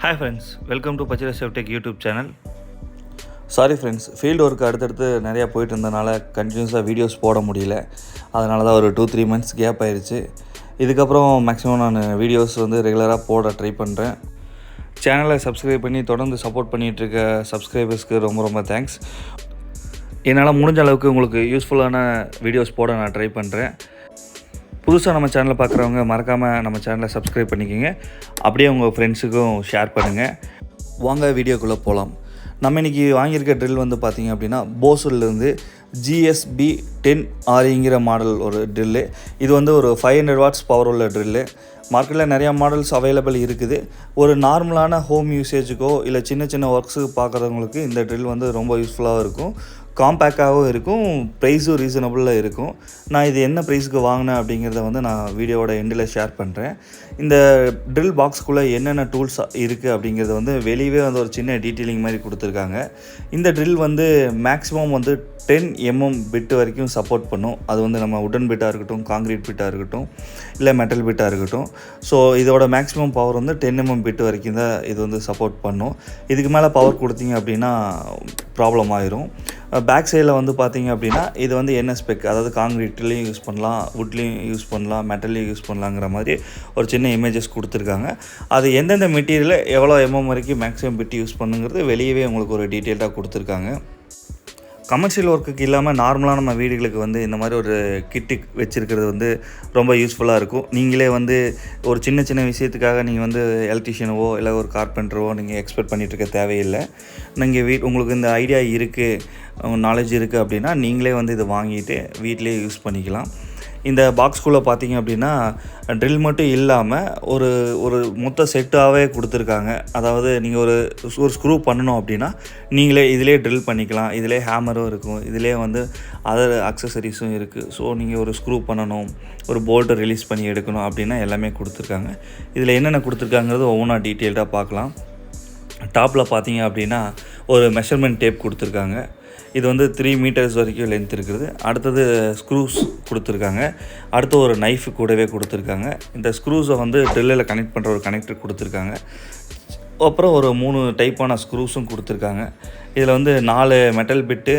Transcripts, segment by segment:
Hi friends, welcome to பச்சில சேஃப்டெக் YouTube channel. Sorry friends, field work அடுத்தடுத்து நிறையா போயிட்டு இருந்தனால கண்டினியூஸாக வீடியோஸ் போட முடியல. அதனால தான் ஒரு 2-3 மந்த்ஸ் கேப் ஆயிடுச்சு. இதுக்கப்புறம் மேக்ஸிமம் நான் வீடியோஸ் ரெகுலராக போட ட்ரை பண்ணுறேன். சேனலை சப்ஸ்கிரைப் பண்ணி தொடர்ந்து சப்போர்ட் பண்ணிகிட்ருக்க சப்ஸ்கிரைபர்ஸ்க்கு ரொம்ப ரொம்ப தேங்க்ஸ். என்னால் முடிஞ்ச அளவுக்கு உங்களுக்கு யூஸ்ஃபுல்லான வீடியோஸ் போட நான் ட்ரை பண்ணுறேன். புதுசாக நம்ம சேனலை பார்க்குறவங்க மறக்காமல் நம்ம சேனலை சப்ஸ்கிரைப் பண்ணிக்கோங்க. அப்படியே உங்கள் ஃப்ரெண்ட்ஸுக்கும் ஷேர் பண்ணுங்கள். வாங்க வீடியோக்குள்ளே போகலாம். நம்ம இன்றைக்கி வாங்கியிருக்க ட்ரில் பார்த்திங்க அப்படின்னா போஸ்லேருந்து GSB-10REங்கிற மாடல் ஒரு ட்ரில்லு. இது ஒரு 500 வாட்ஸ் பவர் உள்ள ட்ரில்லு. மார்க்கெட்டில் நிறையா மாடல்ஸ் அவைலபிள் இருக்குது. ஒரு நார்மலான ஹோம் யூசேஜுக்கோ இல்லை சின்ன சின்ன ஒர்க்ஸுக்கு பார்க்குறவங்களுக்கு இந்த ட்ரில் ரொம்ப யூஸ்ஃபுல்லாகவும் இருக்கும், காம்பேக்டாகவும் இருக்கும், ப்ரைஸும் ரீசனபிளில் இருக்கும். நான் இது என்ன ப்ரைஸுக்கு வாங்கினேன் அப்படிங்கிறத நான் வீடியோவோட எண்டில் ஷேர் பண்ணுறேன். இந்த ட்ரில் பாக்ஸுக்குள்ளே என்னென்ன டூல்ஸ் இருக்குது அப்படிங்கிறது வெளியவே ஒரு சின்ன டீட்டெயிலிங் மாதிரி கொடுத்துருக்காங்க. இந்த ட்ரில் மேக்ஸிமம் 10 mm பிட்டு வரைக்கும் சப்போர்ட் பண்ணும். அது நம்ம உடன் பிட்டாக இருக்கட்டும், காங்கிரீட் பிட்டாக இருக்கட்டும், இல்லை மெட்டல் பிட்டாக இருக்கட்டும். ஸோ இதோட மேக்ஸிமம் பவர் 10 mm பிட்டு வரைக்கும் தான் இது சப்போர்ட் பண்ணும். இதுக்கு மேலே பவர் கொடுத்தீங்க அப்படின்னா ப்ராப்ளம் ஆயிரும். பேக் சைடில் பார்த்தீங்க அப்படின்னா இது என்ன ஸ்பெக், அதாவது காங்கிரீட்லேயும் யூஸ் பண்ணலாம், வுட்லேயும் யூஸ் பண்ணலாம், மெட்டல்லையும் யூஸ் பண்ணலாங்கிற மாதிரி ஒரு சின்ன இமேஜஸ் கொடுத்துருக்காங்க. அது எந்தெந்த மெட்டீரியல் எவ்வளோ வரைக்கும் மேக்ஸிமம் பிட்டு யூஸ் பண்ணுங்கிறது வெளியவே உங்களுக்கு ஒரு டீட்டெயில்டாக கொடுத்துருக்காங்க. கமர்ஷியல் ஒர்க்குக்கு இல்லாமல் நார்மலாக நம்ம வீடுகளுக்கு இந்த மாதிரி ஒரு கிட்டு வச்சுருக்கிறது ரொம்ப யூஸ்ஃபுல்லாக இருக்கும். நீங்களே ஒரு சின்ன சின்ன விஷயத்துக்காக நீங்கள் எலக்ட்ரிஷியனவோ இல்லை ஒரு கார்பெண்டரோ நீங்கள் எக்ஸ்பெக்ட் பண்ணிகிட்ருக்க தேவையில்லை. நீங்கள் உங்களுக்கு இந்த ஐடியா இருக்குது, நாலேஜ் இருக்குது அப்படின்னா நீங்களே இதை வாங்கிட்டு வீட்டிலே யூஸ் பண்ணிக்கலாம். இந்த பாக்ஸ்குள்ளே பார்த்தீங்க அப்படின்னா ட்ரில் மட்டும் இல்லாமல் ஒரு மொத்த செட்டாகவே கொடுத்துருக்காங்க. அதாவது நீங்கள் ஒரு ஸ்க்ரூ பண்ணணும் அப்படின்னா நீங்களே இதிலே ட்ரில் பண்ணிக்கலாம். இதிலே ஹேமரும் இருக்கும், இதிலே அதர் அக்சசரிஸும் இருக்குது. ஸோ நீங்கள் ஒரு ஸ்க்ரூ பண்ணணும், ஒரு போல்ட்டை ரிலீஸ் பண்ணி எடுக்கணும் அப்படின்னா எல்லாமே கொடுத்துருக்காங்க. இதில் என்னென்ன கொடுத்துருக்காங்கிறது ஒவ்வொன்றா டீட்டெயில்டாக பார்க்கலாம். டாப்பில் பார்த்தீங்க அப்படின்னா ஒரு மெஷர்மெண்ட் டேப் கொடுத்துருக்காங்க. இது 3 மீட்டர்ஸ் வரைக்கும் லென்த் இருக்குது. அடுத்தது ஸ்க்ரூஸ் கொடுத்துருக்காங்க. அடுத்து ஒரு நைஃப் கூடவே கொடுத்துருக்காங்க. இந்த ஸ்க்ரூஸை ட்ரில்லில் கனெக்ட் பண்ணுற ஒரு கனெக்டர் கொடுத்துருக்காங்க. அப்புறம் ஒரு 3 டைப்பான ஸ்க்ரூஸும் கொடுத்துருக்காங்க. இதில் 4 மெட்டல் பிட்டு,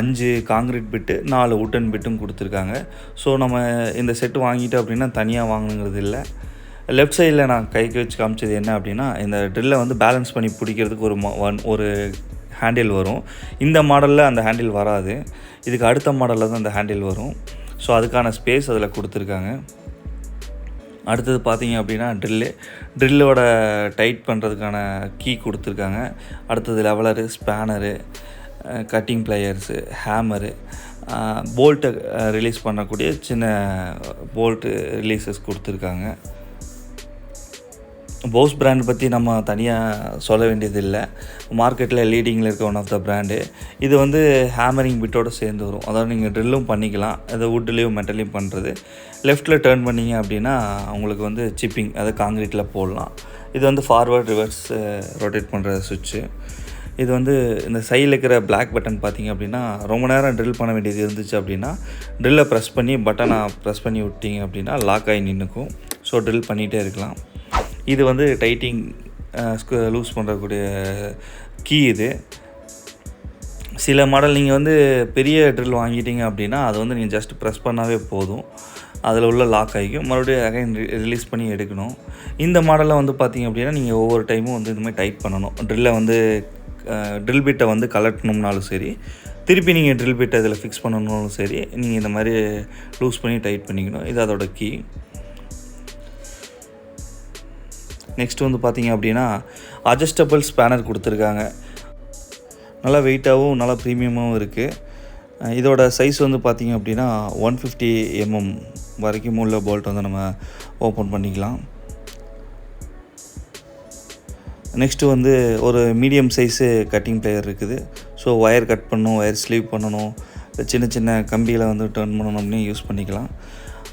5 காங்கிரீட் பிட்டு, 4 உட்டன் பிட்டும் கொடுத்துருக்காங்க. ஸோ நம்ம இந்த செட்டு வாங்கிட்டோம் அப்படின்னா தனியாக வாங்கணுங்கிறது இல்லை. லெஃப்ட் சைடில் நான் கைக்கு வச்சு காமிச்சது என்ன அப்படின்னா, இந்த ட்ரில்லை பேலன்ஸ் பண்ணி பிடிக்கிறதுக்கு ஒரு ஹேண்டில் வரும். இந்த மாடலில் அந்த ஹேண்டில் வராது. இதுக்கு அடுத்த மாடலில் தான் அந்த ஹேண்டில் வரும். ஸோ அதுக்கான ஸ்பேஸ் அதில் கொடுத்துருக்காங்க. அடுத்தது பார்த்தீங்க அப்படின்னா ட்ரில்லோட டைட் பண்ணுறதுக்கான கீ கொடுத்துருக்காங்க. அடுத்தது லெவலரு, ஸ்பேனரு, கட்டிங் ப்ளையர்ஸு, ஹேமரு, போல்ட்டை ரிலீஸ் பண்ணக்கூடிய சின்ன போல்ட்டு ரிலீசஸ் கொடுத்துருக்காங்க. போஸ் பிராண்ட் பற்றி நம்ம தனியாக சொல்ல வேண்டியதில்லை. மார்க்கெட்டில் லீடிங்கில் இருக்க ஒன் ஆஃப் த பிராண்டு. இது ஹேமரிங் பிட்டோடு சேர்ந்து வரும். அதாவது நீங்கள் ட்ரில்லும் பண்ணிக்கலாம், அது வுட்லேயும் மெட்டலையும் பண்ணுறது. லெஃப்ட்டில் டர்ன் பண்ணிங்க அப்படின்னா உங்களுக்கு சிப்பிங், அது காங்கிரீட்டில் போடலாம். இது ஃபார்வர்ட் ரிவர்ஸ் ரொட்டேட் பண்ணுற சுவிட்சு. இது இந்த சைடில் இருக்கிற பிளாக் பட்டன் பார்த்திங்க அப்படின்னா ரொம்ப நேரம் ட்ரில் பண்ண வேண்டியது இருந்துச்சு அப்படின்னா ட்ரில்லை ப்ரெஸ் பண்ணி பட்டனை ப்ரெஸ் பண்ணி விட்டிங்க அப்படின்னா லாக் ஆகி நின்றுக்கும். ஸோ ட்ரில் பண்ணிகிட்டே இருக்கலாம். இது டைட்டிங் லூஸ் பண்ணுறக்கூடிய கீ. இது சில மாடல் நீங்கள் பெரிய ட்ரில் வாங்கிட்டீங்க அப்படின்னா அது நீங்கள் ஜஸ்ட் ப்ரெஸ் பண்ணாவே போதும், அதில் உள்ள லாக் ஆகிக்கும். மறுபடியும் அகைன் ரிலீஸ் பண்ணி எடுக்கணும். இந்த மாடலில் பார்த்தீங்க அப்படின்னா நீங்கள் ஒவ்வொரு டைமும் இதுமாதிரி டைட் பண்ணணும். ட்ரில்லை ட்ரில் பிட்டை கலட்டணும்னாலும் சரி, திருப்பி நீங்கள் ட்ரில் பிட்டை இதில் ஃபிக்ஸ் பண்ணணும்னாலும் சரி, நீங்கள் இந்த மாதிரி லூஸ் பண்ணி டைட் பண்ணிக்கணும். இது அதோட கீ. நெக்ஸ்ட் பார்த்தீங்க அப்படின்னா அட்ஜஸ்டபிள் ஸ்பேனர் கொடுத்துருக்காங்க. நல்லா வெயிட்டாகவும் நல்லா ப்ரீமியமாகவும் இருக்குது. இதோட சைஸ் பார்த்தீங்க அப்படின்னா 150 mm வரைக்கும் உள்ள போல்ட் நம்ம ஓப்பன் பண்ணிக்கலாம். நெக்ஸ்ட்டு ஒரு மீடியம் சைஸு கட்டிங் ப்ளையர் இருக்குது. ஸோ ஒயர் கட் பண்ணணும், ஒயர் ஸ்லீவ் பண்ணணும், சின்ன சின்ன கம்பியில் டர்ன் பண்ணணும் அப்படின்னு யூஸ் பண்ணிக்கலாம்.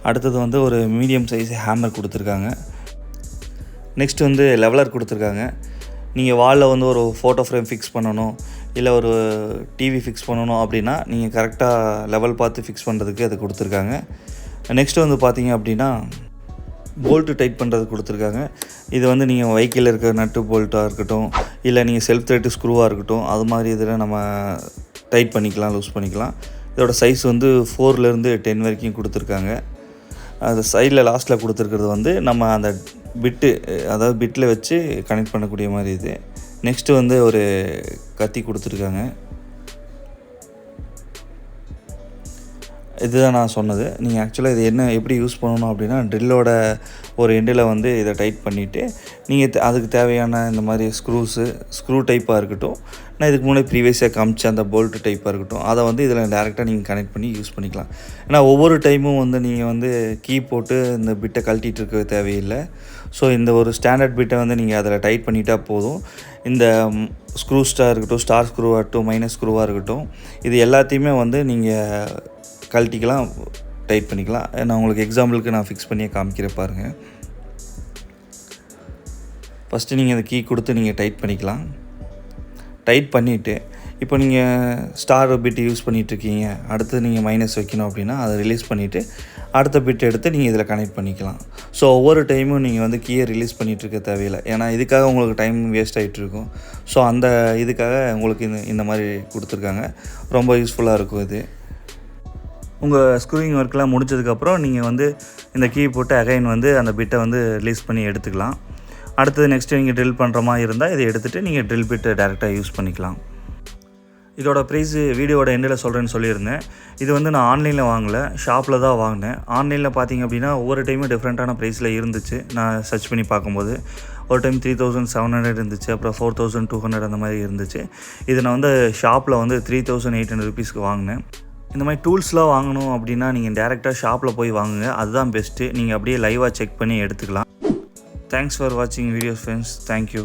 அடுத்தது ஒரு மீடியம் சைஸ் ஹேமர் கொடுத்துருக்காங்க. நெக்ஸ்ட்டு லெவலர் கொடுத்துருக்காங்க. நீங்கள் வாலில் ஒரு ஃபோட்டோ ஃப்ரேம் ஃபிக்ஸ் பண்ணணும், இல்லை ஒரு டிவி ஃபிக்ஸ் பண்ணணும் அப்படின்னா நீங்கள் கரெக்டாக லெவல் பார்த்து ஃபிக்ஸ் பண்ணுறதுக்கு அது கொடுத்துருக்காங்க. நெக்ஸ்ட்டு பார்த்தீங்க அப்படின்னா போல்ட்டு டைட் பண்ணுறது கொடுத்துருக்காங்க. இது வந்து நீங்கள் வெஹிக்கிளில் இருக்கிற நட்டு போல்ட்டாக இருக்கட்டும், இல்லை நீங்கள் செல்ஃப் த்ரெட்டு ஸ்க்ரூவாக இருக்கட்டும், அது மாதிரி இதில் நம்ம டைட் பண்ணிக்கலாம், லூஸ் பண்ணிக்கலாம். இதோட சைஸ் வந்து 4லேருந்து 10 வரைக்கும் கொடுத்துருக்காங்க. அது சைடில் லாஸ்ட்டில் கொடுத்துருக்கிறது வந்து நம்ம அந்த பிட்டு, அதாவது பிட்டில் வச்சு கனெக்ட் பண்ணக்கூடிய மாதிரி இது. நெக்ஸ்ட்டு வந்து ஒரு கத்தி கொடுத்துருக்காங்க. இதுதான் நான் சொன்னது. நீங்கள் ஆக்சுவலாக இது எப்படி யூஸ் பண்ணணும் அப்படின்னா, ட்ரில்லோட ஒரு எண்டில் வந்து இதை டைட் பண்ணிவிட்டு நீங்கள் அதுக்கு தேவையான இந்த மாதிரி ஸ்க்ரூ டைப்பாக இருக்கட்டும், நான் இதுக்கு முன்னாடி ப்ரீவியஸாக காமிச்ச அந்த போல்ட் டைப்பாக இருக்கட்டும், அதை வந்து இதில் டேரெக்டாக நீங்கள் கனெக்ட் பண்ணி யூஸ் பண்ணிக்கலாம். ஏன்னா ஒவ்வொரு டைமும் வந்து நீங்கள் வந்து கீ போட்டு இந்த பிட்டை கழட்டிகிட்டு இருக்க தேவையில்லை. ஸோ இந்த ஒரு ஸ்டாண்டர்ட் பிட்டை வந்து நீங்கள் அதில் டைட் பண்ணிட்டால் போதும். இந்த ஸ்க்ரூஸ்டாக இருக்கட்டும், ஸ்டார் ஸ்க்ரூவாக இருக்கட்டும், மைனஸ் ஸ்க்ரூவாக இருக்கட்டும், இது எல்லாத்தையுமே வந்து நீங்கள் கழட்டிக்கலாம், டைட் பண்ணிக்கலாம். நான் உங்களுக்கு எக்ஸாம்பிளுக்கு நான் ஃபிக்ஸ் பண்ணியே காமிக்கிறேன் பாருங்கள். ஃபஸ்ட்டு நீங்கள் அந்த கீ கொடுத்து நீங்கள் டைட் பண்ணிக்கலாம். டைட் பண்ணிவிட்டு இப்போ நீங்கள் ஸ்டார் பிட்டு யூஸ் பண்ணிகிட்ருக்கீங்க, அடுத்து நீங்கள் மைனஸ் வைக்கணும் அப்படின்னா அதை ரிலீஸ் பண்ணிவிட்டு அடுத்த பிட் எடுத்து நீங்கள் இதில் கனெக்ட் பண்ணிக்கலாம். ஸோ ஒவ்வொரு டைமும் நீங்கள் வந்து கீயை ரிலீஸ் பண்ணிகிட்ருக்க தேவையில்லை. ஏன்னா இதுக்காக உங்களுக்கு டைம் வேஸ்ட் ஆகிட்ருக்கும். ஸோ அந்த இதுக்காக உங்களுக்கு இந்த மாதிரி கொடுத்துருக்காங்க. ரொம்ப யூஸ்ஃபுல்லாக இருக்கும் இது. உங்கள் ஸ்க்ரூவிங் ஒர்க்லாம் முடிச்சதுக்கப்புறம் நீங்கள் வந்து இந்த கீ போட்டு அகைன் வந்து அந்த பிட்டை வந்து ரிலீஸ் பண்ணி எடுத்துக்கலாம். அடுத்தது நெக்ஸ்ட்டு நீங்கள் ட்ரில் பண்ணுற மாதிரி இருந்தால் இதை எடுத்துகிட்டு நீங்கள் ட்ரில் பிட்டை டேரெக்டாக யூஸ் பண்ணிக்கலாம். இதோட ப்ரைஸு வீடியோட எண்டில் சொல்கிறேன்னு சொல்லியிருந்தேன். இது வந்து நான் ஆன்லைனில் வாங்கலை, ஷாப்பில் தான் வாங்கினேன். ஆன்லைனில் பார்த்திங்க அப்படின்னா ஒவ்வொரு டைமும் டிஃப்ரெண்ட்டான ப்ரைஸில் இருந்துச்சு. நான் சர்ச் பண்ணி பார்க்கும்போது ஒரு டைம் 3700 இருந்துச்சு, அப்புறம் 4200 அந்த மாதிரி இருந்துச்சு. இது நான் வந்து ஷாப்பில் வந்து 3800 ருபீஸ்க்கு வாங்கினேன். இந்த மாதிரி டூல்ஸ்லாம் வாங்கணும் அப்படின்னா நீங்கள் டேரெக்டாக ஷாப்பில் போய் வாங்குங்க, அதுதான் பெஸ்ட்டு. நீங்கள் அப்படியே லைவாக செக் பண்ணி எடுத்துக்கலாம். தேங்க்ஸ் ஃபார் வாட்சிங் வீடியோஸ் ஃப்ரெண்ட்ஸ். தேங்க்யூ.